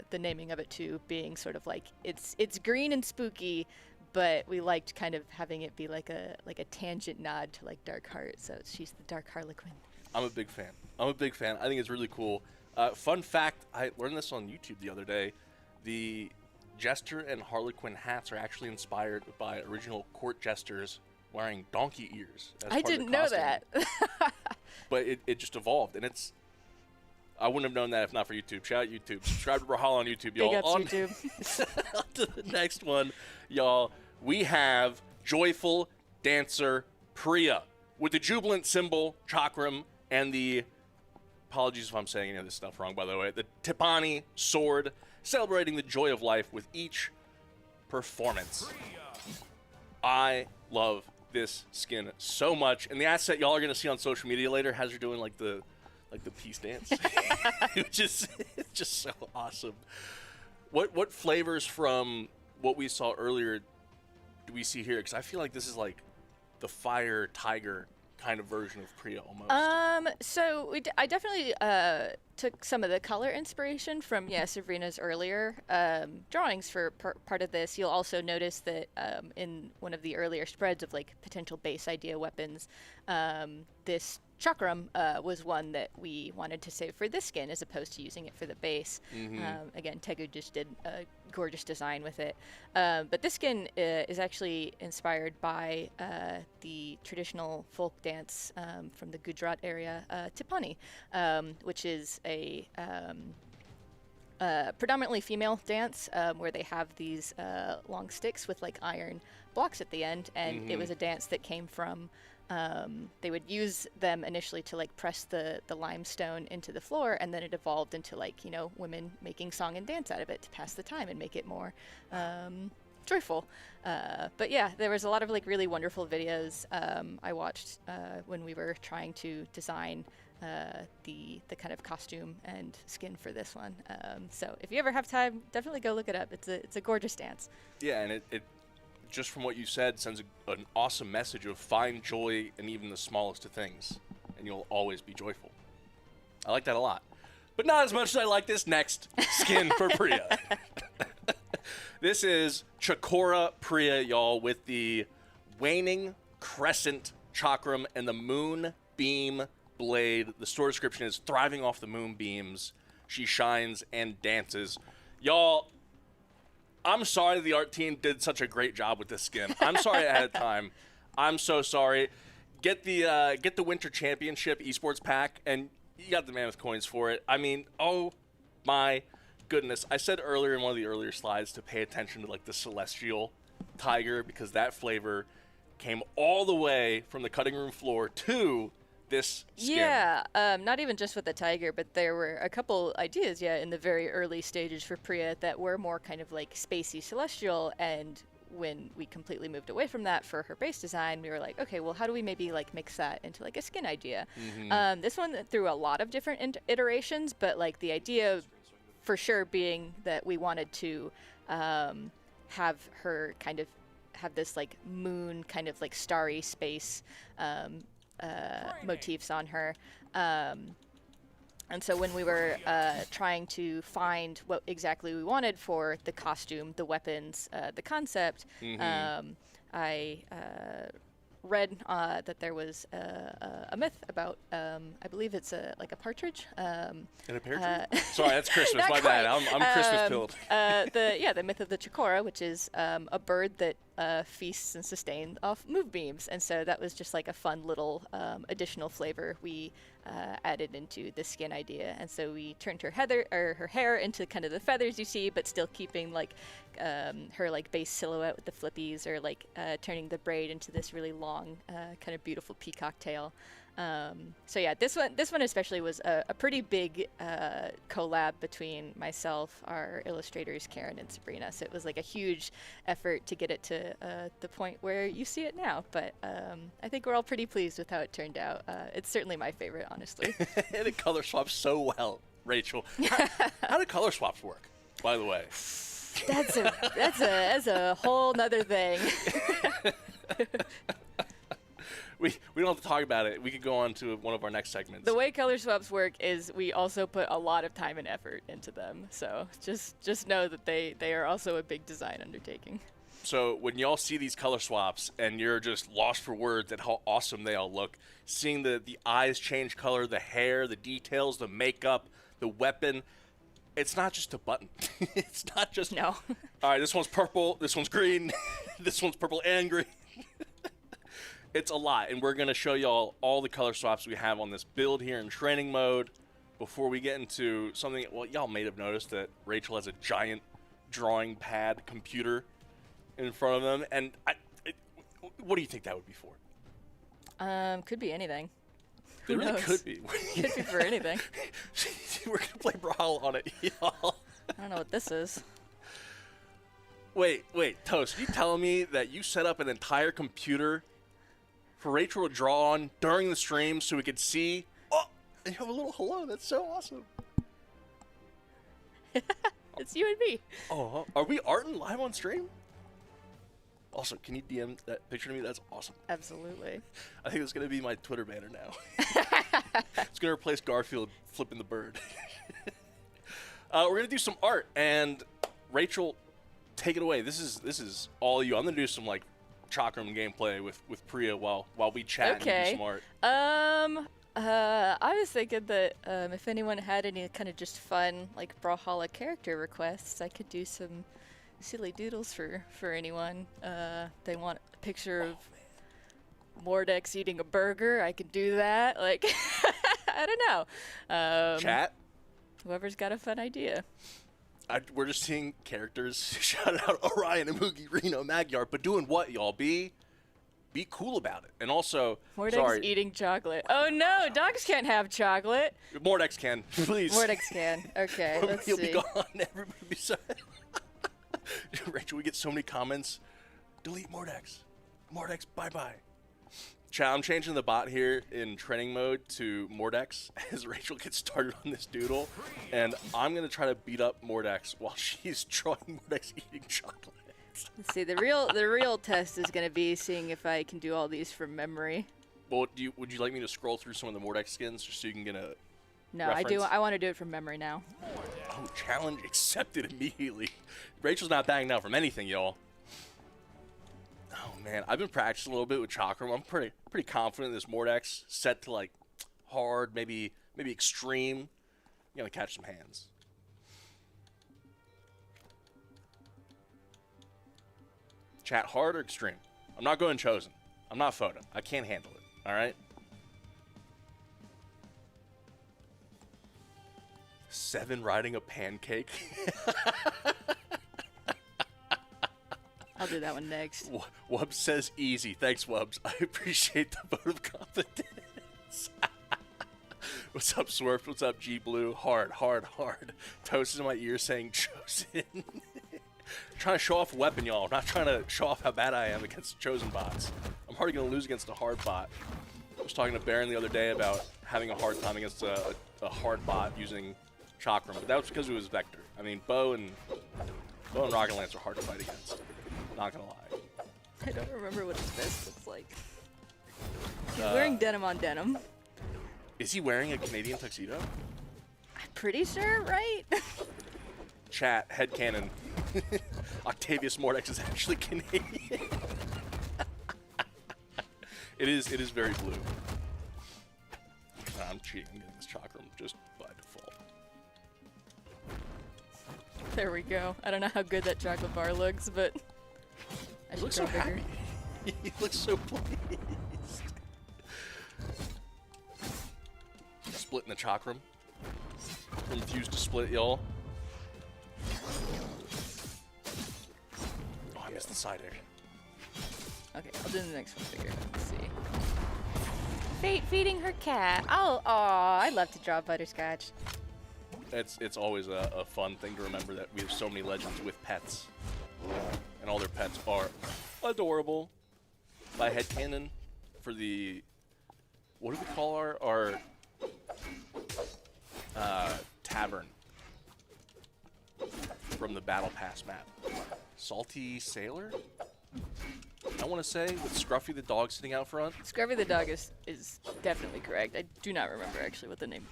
the naming of it too, being sort of like it's green and spooky, but we liked kind of having it be like a tangent nod to like Dark Heart. So she's the Dark Harlequin. I'm a big fan. I think it's really cool. Fun fact: I learned this on YouTube the other day. The Jester and Harlequin hats are actually inspired by original court jesters wearing donkey ears. I didn't know that. But it just evolved, and it's I wouldn't have known that if not for YouTube. Shout out YouTube. Subscribe to Brawlhalla on YouTube, y'all. Big ups, YouTube. On to the next one, y'all. We have joyful dancer Priya with the jubilant symbol CHAKRAM and the, apologies if I'm saying any of this stuff wrong, by the way, the Tipani sword, celebrating the joy of life with each performance. I love this skin so much, and the asset y'all are gonna see on social media later has her doing like the peace dance, which is it's just so awesome. What flavors from what we saw earlier do we see here? Because I feel like this is like the fire tiger kind of version of Priya almost. So I definitely took some of the color inspiration from Sabrina's earlier drawings for part of this. You'll also notice that in one of the earlier spreads of like potential base idea weapons, this CHAKRAM was one that we wanted to save for this skin as opposed to using it for the base. Again, Tegu just did a gorgeous design with it. But this skin is actually inspired by the traditional folk dance from the Gujarat area, Tipani, which is a predominantly female dance where they have these long sticks with like iron blocks at the end. And it was a dance that came from they would use them initially to like press the limestone into the floor, and then it evolved into like, you know, women making song and dance out of it to pass the time and make it more joyful. But yeah, there was a lot of like really wonderful videos I watched when we were trying to design the kind of costume and skin for this one. So if you ever have time, definitely go look it up. It's a gorgeous dance. Yeah, and it just from what you said, sends an awesome message of find joy in even the smallest of things, and you'll always be joyful. I like that a lot. But not as much as I like this next skin for Priya. This is Chakora Priya, y'all, with the waning crescent CHAKRAM and the moonbeam blade. The store description is thriving off the moonbeams. She shines and dances. Y'all, I'm sorry the art team did such a great job with this skin. I'm sorry ahead of time. I'm so sorry. Get the Winter Championship Esports pack, and you got the mammoth coins for it. I mean, oh my goodness. I said earlier in one of the earlier slides to pay attention to like the celestial tiger, because that flavor came all the way from the cutting room floor to this skin. Yeah, not even just with the tiger, but there were a couple ideas, in the very early stages for Priya that were more kind of like spacey celestial, and when we completely moved away from that for her base design, we were like, okay, well, how do we maybe like mix that into like a skin idea? This one through a lot of different iterations, but like the idea for sure being that we wanted to have her kind of have this like moon kind of like starry space motifs on her. And so when we were trying to find what exactly we wanted for the costume, the weapons, the concept, I read that there was a myth about, I believe it's like a partridge. And a pear tree? Sorry, that's Christmas. My bad. I'm Christmas pilled. The myth of the Chakora, which is a bird that feasts and sustains off moonbeams. And so that was just like a fun little additional flavor we added into the skin idea. And so we turned her hair into kind of the feathers you see, but still keeping like her like base silhouette with the flippies, or like turning the braid into this really long kind of beautiful peacock tail. So yeah, this one especially was a pretty big collab between myself, our illustrators Karen and Sabrina. So it was like a huge effort to get it to the point where you see it now. But I think we're all pretty pleased with how it turned out. It's certainly my favorite, honestly. And it color swaps so well, Rachel. How do color swaps work, by the way? That's a whole nother thing. We don't have to talk about it. We could go on to one of our next segments. The way color swaps work is we also put a lot of time and effort into them. So just know that they are also a big design undertaking. So when y'all see these color swaps and you're just lost for words at how awesome they all look, seeing the eyes change color, the hair, the details, the makeup, the weapon, it's not just a button. It's not just... No. All right, this one's purple, this one's green, this one's purple and green. It's a lot, and we're going to show y'all all the color swaps we have on this build here in training mode before we get into something, well, y'all may have noticed that Rachel has a giant drawing pad computer in front of them, and what do you think that would be for? Could be anything. It really could be. Could be for anything. We're gonna play Brawlhalla on it, y'all. I don't know what this is. Wait, Toast, you telling me that you set up an entire computer for Rachel to draw on during the stream so we could see? Oh, and you have a little hello. That's so awesome. It's you and me. Oh, are we arting live on stream? Also, can you DM that picture to me? That's awesome. Absolutely. I think it's going to be my Twitter banner now. It's going to replace Garfield flipping the bird. We're going to do some art, and Rachel, take it away. This is all you. I'm going to do some, like, CHAKRAM gameplay with Priya while we chat and do some art. I was thinking that if anyone had any kind of just fun, like, Brawlhalla character requests, I could do some silly doodles for anyone. They want a picture of Mordex eating a burger, I could do that. Like, I don't know. Chat? Whoever's got a fun idea. We're just seeing characters. Shout out Orion, Amugi, Reno, Magyar. But doing what, y'all? Be cool about it. And also, Mordex eating chocolate. Oh no, dogs can't have chocolate. Mordex can, please. Mordex can. Okay, let's He'll see. be gone. Everybody will be sad. Rachel, we get so many comments. Delete Mordex. Mordex, bye-bye. Chat, I'm changing the bot here in training mode to Mordex as Rachel gets started on this doodle. And I'm going to try to beat up Mordex while she's drawing Mordex eating chocolate. Let's see, the real test is going to be seeing if I can do all these from memory. Well, would you like me to scroll through some of the Mordex skins just so you can get a No, reference? I want to do it from memory now. Oh, challenge accepted immediately. Rachel's not backing down from anything, y'all. Oh man, I've been practicing a little bit with CHAKRAM. I'm pretty confident this Mordex set to like hard, maybe extreme. You gotta catch some hands. Chat, hard or extreme? I'm not going chosen. I'm not photo. I can't handle it. All right. 7 riding a pancake. I'll do that one next. Wubs says easy. Thanks, Wubs. I appreciate the vote of confidence. What's up, Swerf? What's up, G Blue? Hard. Toast is in my ear saying chosen. Trying to show off a weapon, y'all. I'm not trying to show off how bad I am against chosen bots. I'm hardly going to lose against a hard bot. I was talking to Baron the other day about having a hard time against a hard bot using CHAKRAM, but that was because it was Vector. I mean, Bow and Rocket Lance are hard to fight against. Not gonna lie. I don't remember what his vest looks like. He's wearing denim on denim. Is he wearing a Canadian tuxedo? I'm pretty sure, right? Chat, headcanon. Octavius Mordex is actually Canadian. It is very blue. I'm cheating. I'm getting this CHAKRAM just by default. There we go. I don't know how good that chocolate bar looks, but I He should looks so grow bigger. happy. He looks so pleased. Splitting the CHAKRAM. From fuse to split, y'all. Oh, I missed the side air. Okay, I'll do the next one bigger. Let's see. Fate feeding her cat. Oh, I love to draw butterscotch. It's always a fun thing to remember that we have so many legends with pets. And all their pets are adorable. By headcanon for the... What do we call our tavern from the Battle Pass map? Salty Sailor? I want to say, with Scruffy the dog sitting out front. Scruffy the dog is definitely correct. I do not remember actually what the name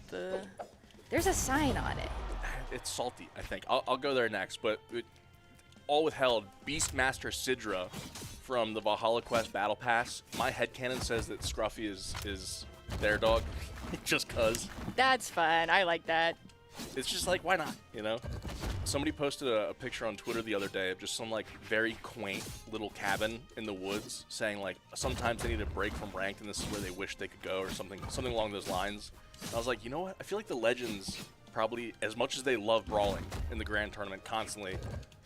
There's a sign on it. It's Salty, I think. I'll go there next, but all withheld, Beastmaster Sidra from the Valhalla Quest Battle Pass. My headcanon says that Scruffy is their dog, just cuz. That's fun. I like that. It's just like, why not, you know? Somebody posted a picture on Twitter the other day of just some like very quaint little cabin in the woods, saying like sometimes they need a break from ranked and this is where they wish they could go, or something along those lines. And I was like, you know what? I feel like the Legends probably, as much as they love brawling in the grand tournament constantly,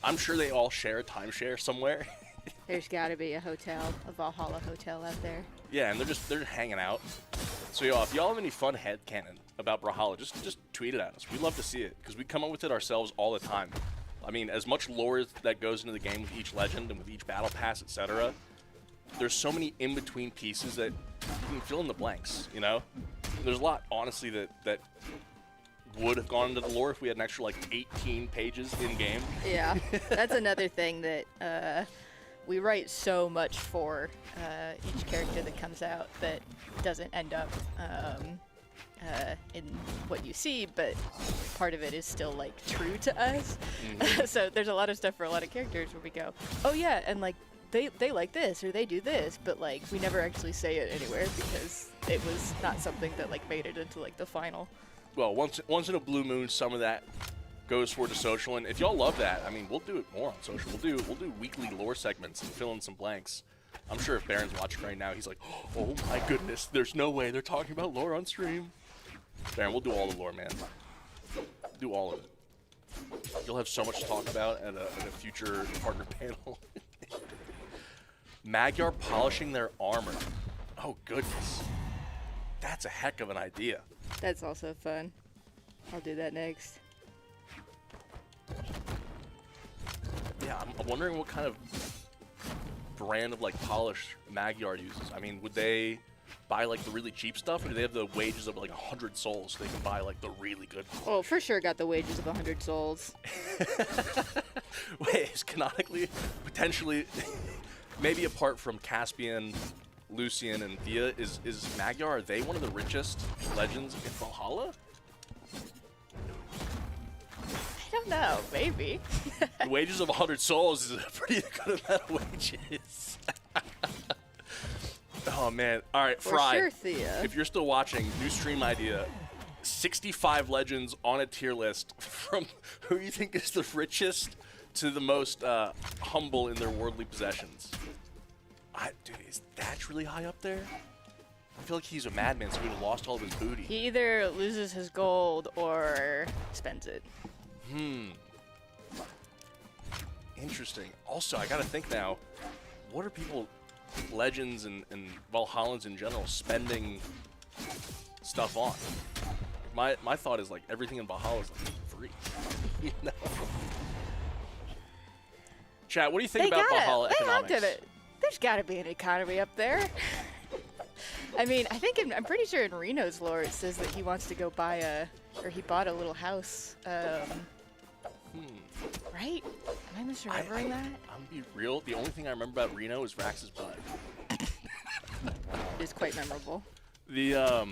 I'm sure they all share a timeshare somewhere. There's got to be a hotel, a Brawlhalla hotel out there. Yeah, and they're just hanging out. So y'all, if y'all have any fun headcanon about Brawlhalla, just tweet it at us. We'd love to see it because we come up with it ourselves all the time. I mean, as much lore that goes into the game with each legend and with each battle pass, etc. There's so many in-between pieces that you can fill in the blanks. You know, there's a lot honestly that would have gone into the lore if we had an extra like 18 pages in game. Yeah, that's another thing that we write so much for each character that comes out that doesn't end up in what you see, but part of it is still like true to us. Mm-hmm. So there's a lot of stuff for a lot of characters where we go, oh yeah, and like they like this or they do this, but like we never actually say it anywhere because it was not something that like made it into like the final. Well, once in a blue moon, some of that goes toward the social, and if y'all love that, I mean, we'll do it more on social. We'll do weekly lore segments and fill in some blanks. I'm sure if Baron's watching right now, he's like, oh my goodness, there's no way they're talking about lore on stream. Baron, we'll do all the lore, man. Do all of it. You'll have so much to talk about at a future partner panel. Magyar polishing their armor. Oh goodness, that's a heck of an idea. That's also fun. I'll do that next. Yeah, I'm wondering what kind of brand of like polish Magyar uses. I mean, would they buy like the really cheap stuff, or do they have the wages of like 100 souls so they can buy like the really good polish? Oh, for sure got the wages of 100 souls. Wait, is canonically, potentially, maybe apart from Caspian, Lucian, and Thea, is Magyar, are they one of the richest legends in Brawlhalla? I don't know, maybe. The wages of 100 souls is a pretty good amount of wages. Oh man! All right, Fry. For sure, Thea. If you're still watching, new stream idea: 65 legends on a tier list from who you think is the richest to the most humble in their worldly possessions. Dude, is that really high up there? I feel like he's a madman, so he would have lost all of his booty. He either loses his gold or spends it. Interesting. Also, I gotta think now, what are people, legends and Valhallans in general, spending stuff on? My thought is like everything in Valhalla is like free. You know? Chat, what do you think about Valhalla economics? They looked at it. There's got to be an economy up there. I mean, I'm pretty sure in Reno's lore it says that he wants to go buy he bought a little house. Right? Am I misremembering that? I'm gonna be real. The only thing I remember about Reno is Rax's butt. It is quite memorable. The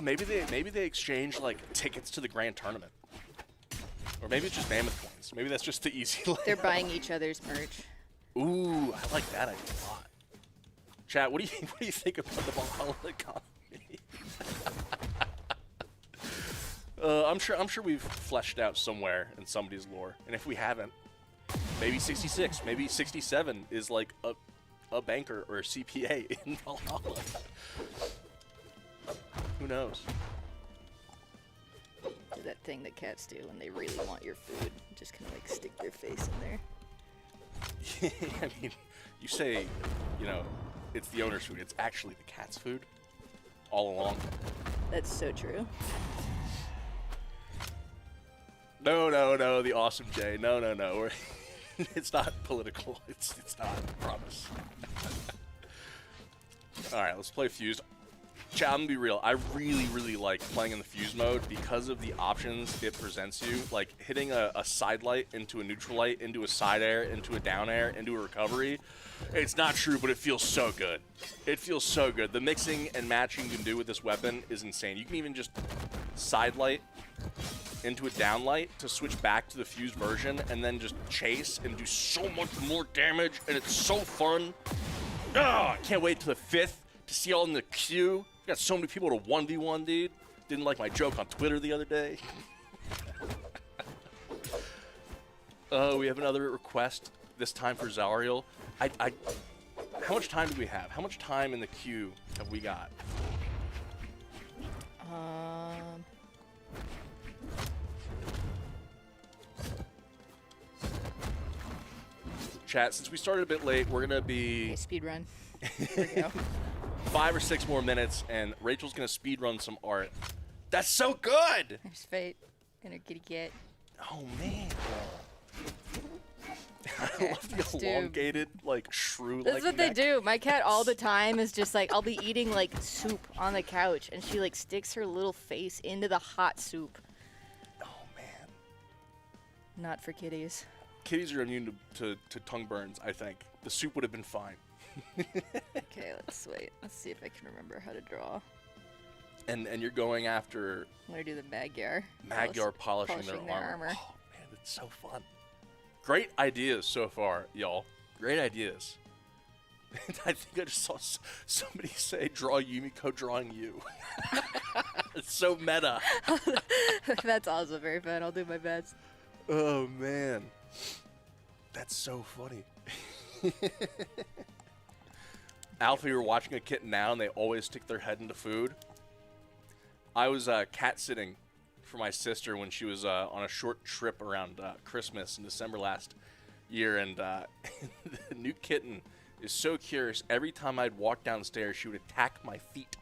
maybe they exchange like tickets to the grand tournament, or maybe it's just mammoth coins. Maybe that's just the easy. They're buying each other's merch. Ooh, I like that idea a lot. Chat, what do you think about the Brawlhalla economy? I'm sure we've fleshed out somewhere in somebody's lore, and if we haven't, maybe 66, maybe 67 is like a banker or a CPA in Brawlhalla. Who knows? Do that thing that cats do when they really want your food. Just kind of like stick their face in there. I mean, you say, you know, it's the owner's food. It's actually the cat's food all along. That's so true. No, the awesome Jay. No. It's not political. It's not, I promise. All right, let's play Fused. Chat, I'm gonna be real. I really like playing in the Fuse mode because of the options it presents you. Like hitting a side light into a neutral light, into a side air, into a down air, into a recovery. It's not true, but it feels so good. It feels so good. The mixing and matching you can do with this weapon is insane. You can even just side light into a down light to switch back to the Fused version and then just chase and do so much more damage, and it's so fun. I can't wait till the 5th to see all in the queue. Got so many people to 1v1, dude. Didn't like my joke on Twitter the other day. We have another request, this time for Zariel. How much time do we have? How much time in the queue have we got? Chat, since we started a bit late, we're going to be... Okay, speed run. There we go. 5 or 6 more minutes, and Rachel's going to speed run some art. That's so good! There's Fate. Gonna get. Oh, man. I love the elongated, like, shrew-like That's what neck. they do. My cat all the time is just like, I'll be eating like soup on the couch, and she like sticks her little face into the hot soup. Oh, man. Not for kitties. Kitties are immune to tongue burns, I think. The soup would have been fine. Okay, let's wait. Let's see if I can remember how to draw. And you're going after... I'm gonna do the Magyar. Magyar polishing their armor. Oh, man, it's so fun. Great ideas so far, y'all. Great ideas. I think I just saw somebody say, draw Yumiko drawing you. It's so meta. That's also very fun. I'll do my best. Oh, man. That's so funny. Alpha, you're watching a kitten now, and they always stick their head into food. I was cat sitting for my sister when she was on a short trip around Christmas in December last year, and the new kitten is so curious. Every time I'd walk downstairs, she would attack my feet.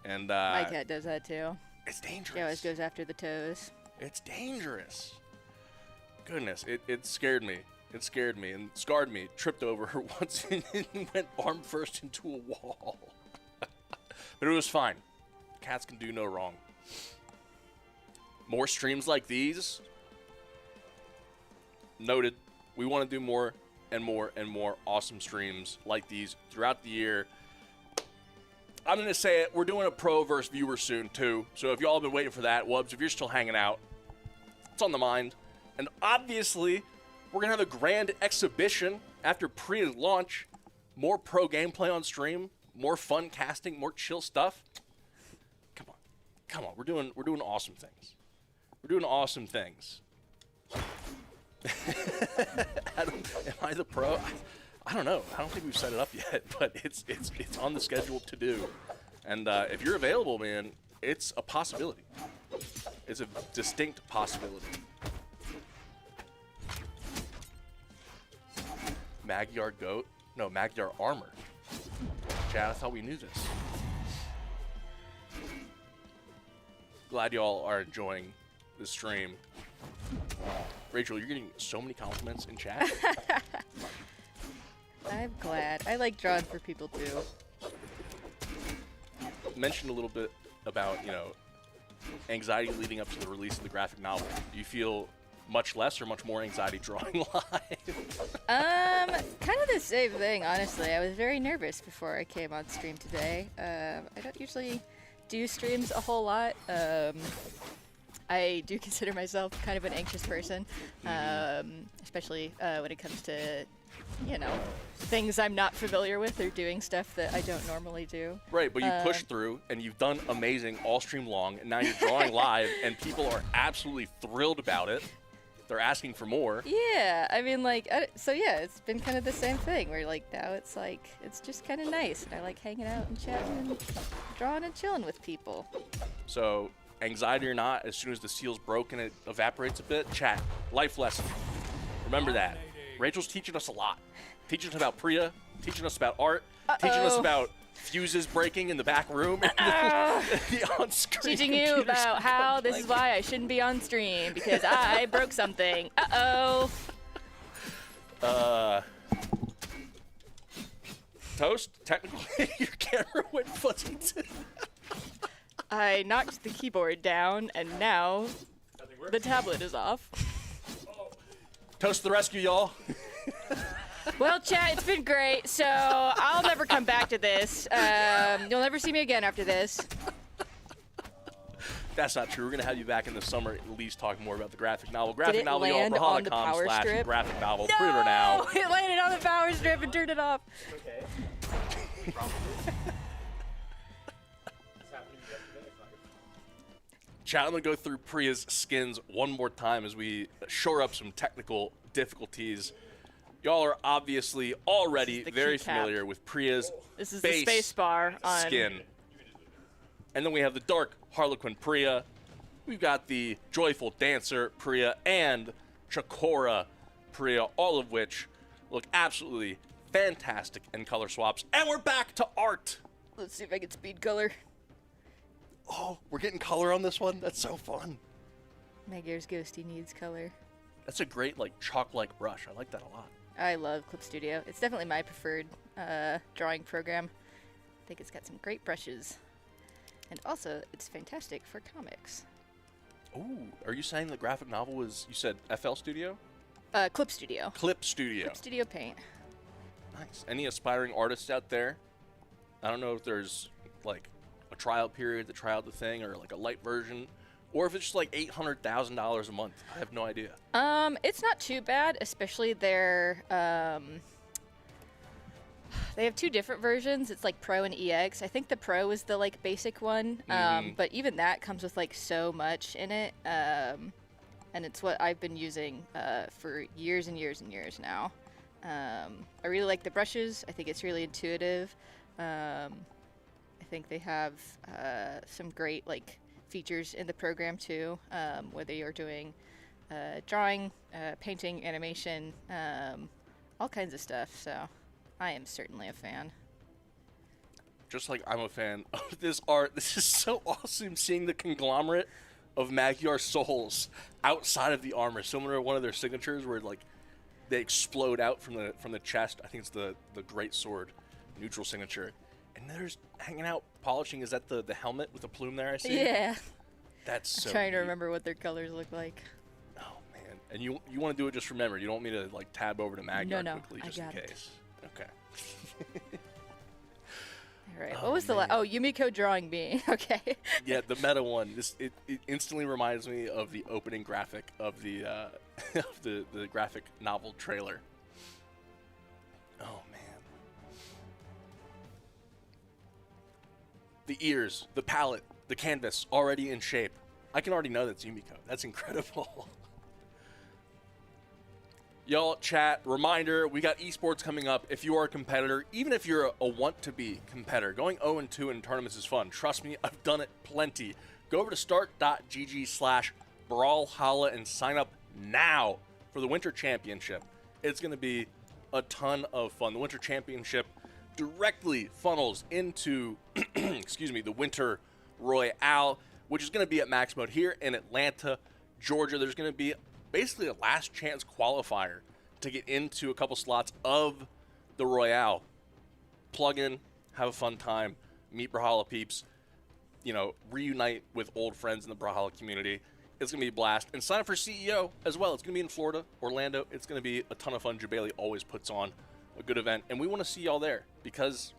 And my cat does that too. It's dangerous. She always goes after the toes. It's dangerous. Goodness, it scared me. It scared me and scarred me. Tripped over her once and went arm first into a wall. But it was fine. Cats can do no wrong. More streams like these. Noted. We want to do more and more and more awesome streams like these throughout the year. I'm going to say it. We're doing a pro versus viewer soon, too. So if y'all have been waiting for that, Wubs, if you're still hanging out, it's on the mind. And obviously, we're going to have a grand exhibition after Priya's launch. More pro gameplay on stream. More fun casting. More chill stuff. Come on. Come on. We're doing awesome things. We're doing awesome things. Am I the pro? I don't know. I don't think we've set it up yet, but it's on the schedule to do. And if you're available, man, it's a possibility. It's a distinct possibility. Magyar goat? No, Magyar armor. Chad, I thought we knew this. Glad y'all are enjoying the stream. Rachel, you're getting so many compliments in chat. I'm glad. I like drawing for people too. Mentioned a little bit about, anxiety leading up to the release of the graphic novel. Do you feel much less or much more anxiety drawing live? Kind of the same thing, honestly. I was very nervous before I came on stream today. I don't usually do streams a whole lot. I do consider myself kind of an anxious person, especially when it comes to, things I'm not familiar with or doing stuff that I don't normally do. Right, but you pushed through, and you've done amazing all stream long, and now you're drawing live, and people are absolutely thrilled about it. They're asking for more. Yeah, I mean, it's been kind of the same thing, where, now it's just kind of nice, and I like hanging out and chatting and drawing and chilling with people. So, anxiety or not, as soon as the seal's broken, it evaporates a bit. Chat, life lesson. Remember that. Rachel's teaching us a lot. Teaching us about Priya, teaching us about art, teaching us about fuses breaking in the back room. The on-screen teaching you about how this is why I shouldn't be on stream, because I broke something. Toast, technically, your camera went fuzzy too. I knocked the keyboard down, and now the tablet is off. Toast to the rescue, y'all. Well, chat, it's been great, so I'll never come back to this. You'll never see me again after this. That's not true. We're going to have you back in the summer at least talking more about the graphic novel. Did Graphic it novel, land on the power strip? Graphic novel. No! Pre-order now. It landed on the power strip and turned it off. Okay. Chat, I'm going to go through Priya's skins one more time as we shore up some technical difficulties. Y'all are obviously already very familiar with Priya's This is the space bar on skin. And then we have the Dark Harlequin Priya. We've got the Joyful Dancer Priya and Chakora Priya, all of which look absolutely fantastic in color swaps. And we're back to art. Let's see if I can speed color. Oh, we're getting color on this one? That's so fun. Magyar's Ghosty needs color. That's a great, like, chalk-like brush. I like that a lot. I love Clip Studio. It's definitely my preferred drawing program. I think it's got some great brushes. And also, it's fantastic for comics. Ooh, are you saying the graphic novel was, you said FL Studio? Clip Studio. Clip Studio. Clip Studio Paint. Nice. Any aspiring artists out there? I don't know if there's, like, a trial period to try out the thing, or like a light version, or if it's just like $800,000 a month. I have no idea. It's not too bad, especially their they have two different versions. It's like Pro and EX. I think the Pro is the like basic one, but even that comes with like so much in it, and it's what I've been using for years and years and years now. I really like the brushes. I think it's really intuitive. I think they have some great like features in the program too, whether you're doing drawing, painting, animation, all kinds of stuff. So I am certainly a fan. Just like I'm a fan of this art. This is so awesome, seeing the conglomerate of Magyar souls outside of the armor, similar to one of their signatures where like they explode out from the chest. I think it's the great sword neutral signature. And they're just hanging out, polishing. Is that the helmet with the plume there, I see? Yeah. That's so I'm trying to neat. remember what their colors look like. Oh, man. And you want to do it just remember. You don't want me to, like, tab over to Magyar No, quickly I just in got it. case. Okay. All right. Oh, What was the man. Yumiko drawing me. Okay. Yeah, the meta one. It instantly reminds me of the opening graphic of the of the graphic novel trailer. Oh, man. The ears, the palette, the canvas, already in shape. I can already know that's Yumiko. That's incredible. Y'all, chat, reminder, we got esports coming up. If you are a competitor, even if you're a want-to-be competitor, going 0-2 in tournaments is fun. Trust me, I've done it plenty. Go over to start.gg/Brawlhalla and sign up now for the Winter Championship. It's going to be a ton of fun. The Winter Championship directly funnels into the Winter Royale, which is going to be at max mode here in Atlanta, Georgia. There's going to be basically a last chance qualifier to get into a couple slots of the Royale. Plug in, have a fun time, meet Brawlhalla peeps, reunite with old friends in the Brawlhalla community. It's going to be a blast. And sign up for CEO as well. It's going to be in Florida, Orlando. It's going to be a ton of fun. Jabali always puts on a good event, and we want to see y'all there because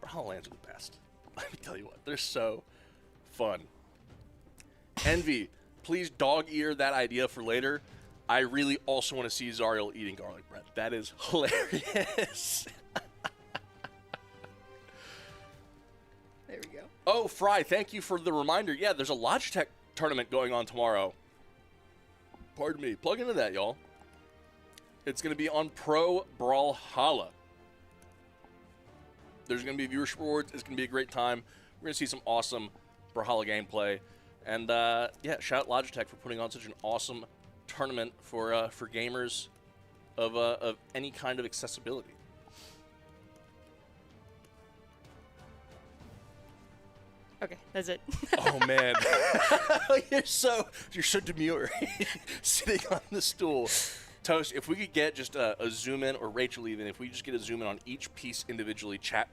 Brawlhalla lands are the best. Let me tell you what, they're so fun. Envy, please dog ear that idea for later. I really also want to see Zariel eating garlic bread. That is hilarious. There we go. Oh, Fry, thank you for the reminder. Yeah, there's a Logitech tournament going on tomorrow. Pardon me. Plug into that, y'all. It's going to be on Pro Brawlhalla. There's going to be viewership rewards. It's going to be a great time. We're going to see some awesome Brawlhalla gameplay. And, shout out Logitech for putting on such an awesome tournament for gamers of any kind of accessibility. Okay, that's it. Oh, man. You're so demure. Sitting on the stool. Toast, if we could get just a zoom in, or Rachel even, if we just get a zoom in on each piece individually, chat.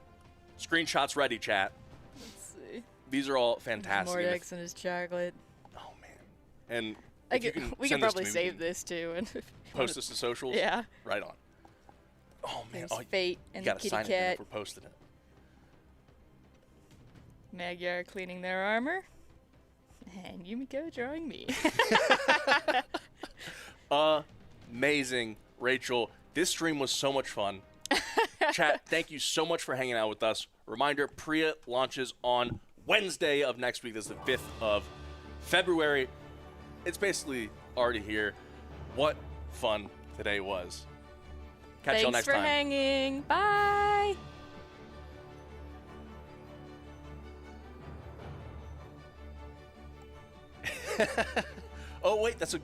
Screenshots ready, chat. Let's see. These are all fantastic. Mordex and his chocolate. Oh, man. And we can probably save this too and post this to socials? Yeah. Right on. Oh, man. There's Fate and the gotta kitty sign it cat. if we're posting it. Magyar cleaning their armor. And Yumiko drawing me. Amazing, Rachel. This stream was so much fun. Chat, thank you so much for hanging out with us. Reminder, Priya launches on Wednesday of next week. This is the 5th of February, it's basically already here. What fun today was. Catch y'all next Thanks for time. hanging. Bye. Oh, wait, that's a